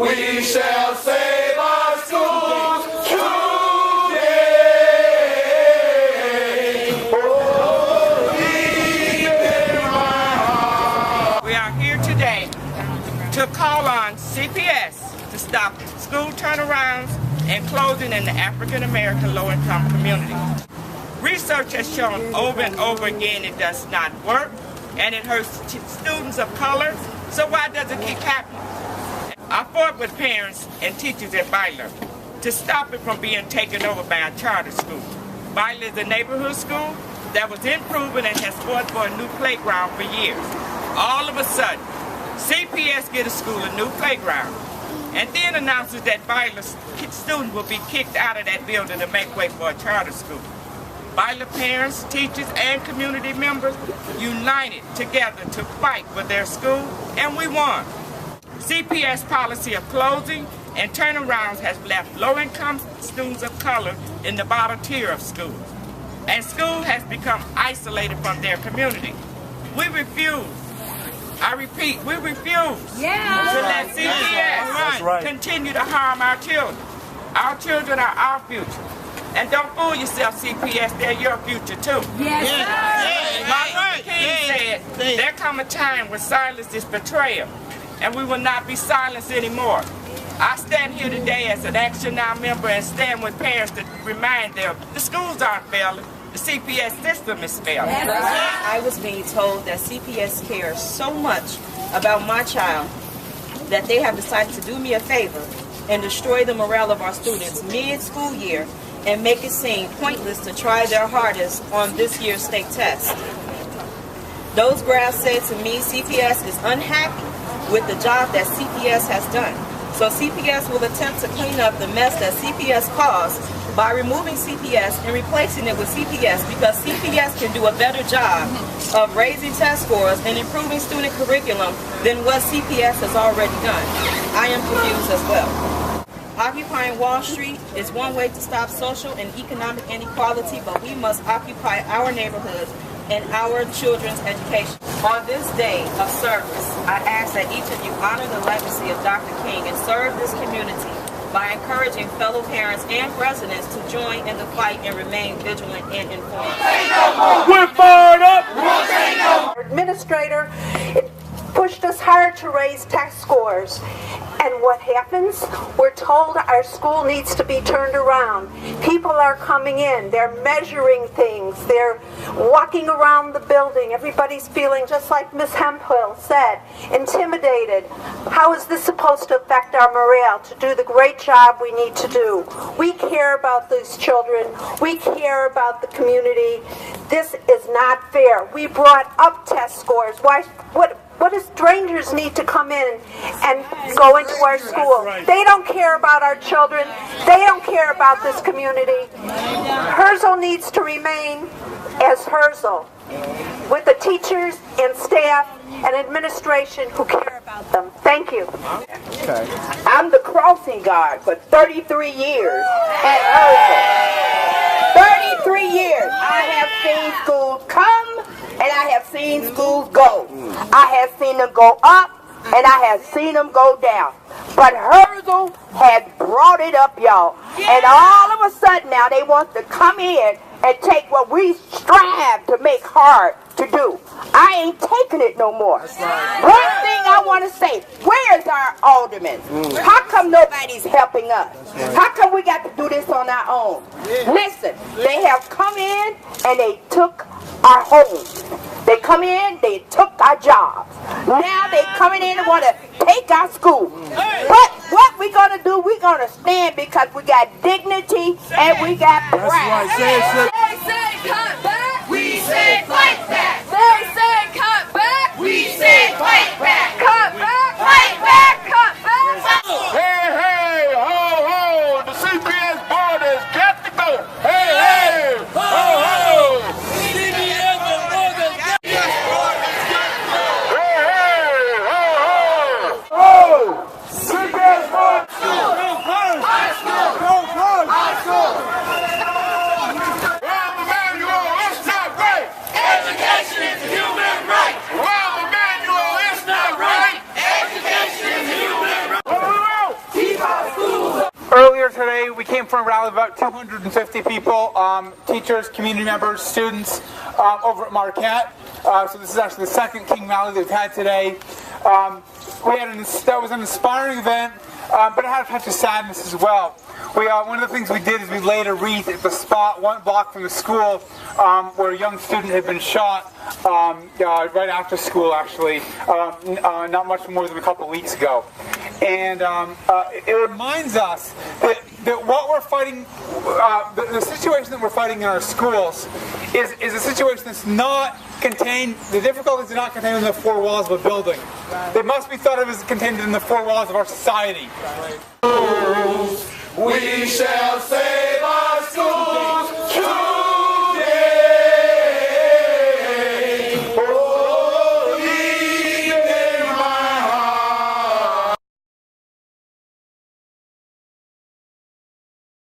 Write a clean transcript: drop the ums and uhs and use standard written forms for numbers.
We shall save our schools today. Oh, deep in my heart. We are here today to call on CPS to stop school turnarounds and closing in the African American low-income community. Research has shown over and over again it does not work, and it hurts students of color, so why does it keep happening? I fought with parents and teachers at Butler to stop it from being taken over by a charter school. Butler is a neighborhood school that was improving and has fought for a new playground for years. All of a sudden, CPS get a school a new playground, and then announces that Butler students will be kicked out of that building to make way for a charter school. Butler parents, teachers, and community members united together to fight for their school, and we won. CPS policy of closing and turnarounds has left low-income students of color in the bottom tier of schools, and school has become isolated from their community. We refuse, I repeat, we refuse to let CPS continue to harm our children. Our children are our future. And don't fool yourself, CPS, they're your future too. Martin King said, there come a time when silence is betrayal, and we will not be silenced anymore. I stand here today as an Action Now member and stand with parents to remind them the schools aren't failing, the CPS system is failing. I was being told that CPS cares so much about my child that they have decided to do me a favor and destroy the morale of our students mid-school year and make it seem pointless to try their hardest on this year's state test. Those grads said to me CPS is unhappy with the job that CPS has done. So CPS will attempt to clean up the mess that CPS caused by removing CPS and replacing it with CPS, because CPS can do a better job of raising test scores and improving student curriculum than what CPS has already done. I am confused as well. Occupying Wall Street is one way to stop social and economic inequality, but we must occupy our neighborhoods and our children's education. On this day of service, I ask that each of you honor the legacy of Dr. King and serve this community by encouraging fellow parents and residents to join in the fight and remain vigilant and informed. We're fired up! Our administrator pushed us hard to raise test scores. And what happens? We're told our school needs to be turned around. People are coming in, they're measuring things, they're walking around the building. Everybody's feeling, just like Ms. Hemphill said, intimidated. How is this supposed to affect our morale to do the great job we need to do? We care about these children. We care about the community. This is not fair. We brought up test scores. What does strangers need to come in and go into our school? They don't care about our children. They don't care about this community. Herzl needs to remain as Herzl, with the teachers and staff and administration who care about them. Thank you. Okay. I'm the crossing guard for 33 years at Herzl. 33 years. I have seen schools come and I have seen schools go. I have seen them go up and I have seen them go down. But Herzl has brought it up, y'all. And all of a sudden now they want to come in and take what we strive to make hard to do. I ain't taking it no more. One thing I want to say, where's our aldermen? How come nobody's helping us? How come we got to do this on our own? Listen, they have come in and they took our homes. They come in, they took our jobs. Now they coming in and want to take our school. But what we going to do, we going to stand because we got dignity and we got pride. They say cut back. We say fight back. They say cut back. We say fight back. Cut back. Fight back. Cut back. Hey, hey, ho, ho! The CPS board has got to go! Hey, hey, ho, ho! CPS board has got to go! Hey, hey, ho, ho! Oh! CPS board! High school! High school! Well, the manual, it's not right! Education is a human right! Well, the manual, it's not right! Earlier today, we came from a rally of about 250 people, teachers, community members, students over at Marquette. So this is actually the second King Rally that we've had today. That was an inspiring event, but it had a touch of sadness as well. One of the things we did is we laid a wreath at the spot 1 block from the school where a young student had been shot right after school, actually, not much more than a couple of weeks ago. And it reminds us that what we're fighting, the situation that we're fighting in our schools is a situation that's not contained, the difficulties are not contained in the 4 walls of a building. They must be thought of as contained in the 4 walls of our society. We shall say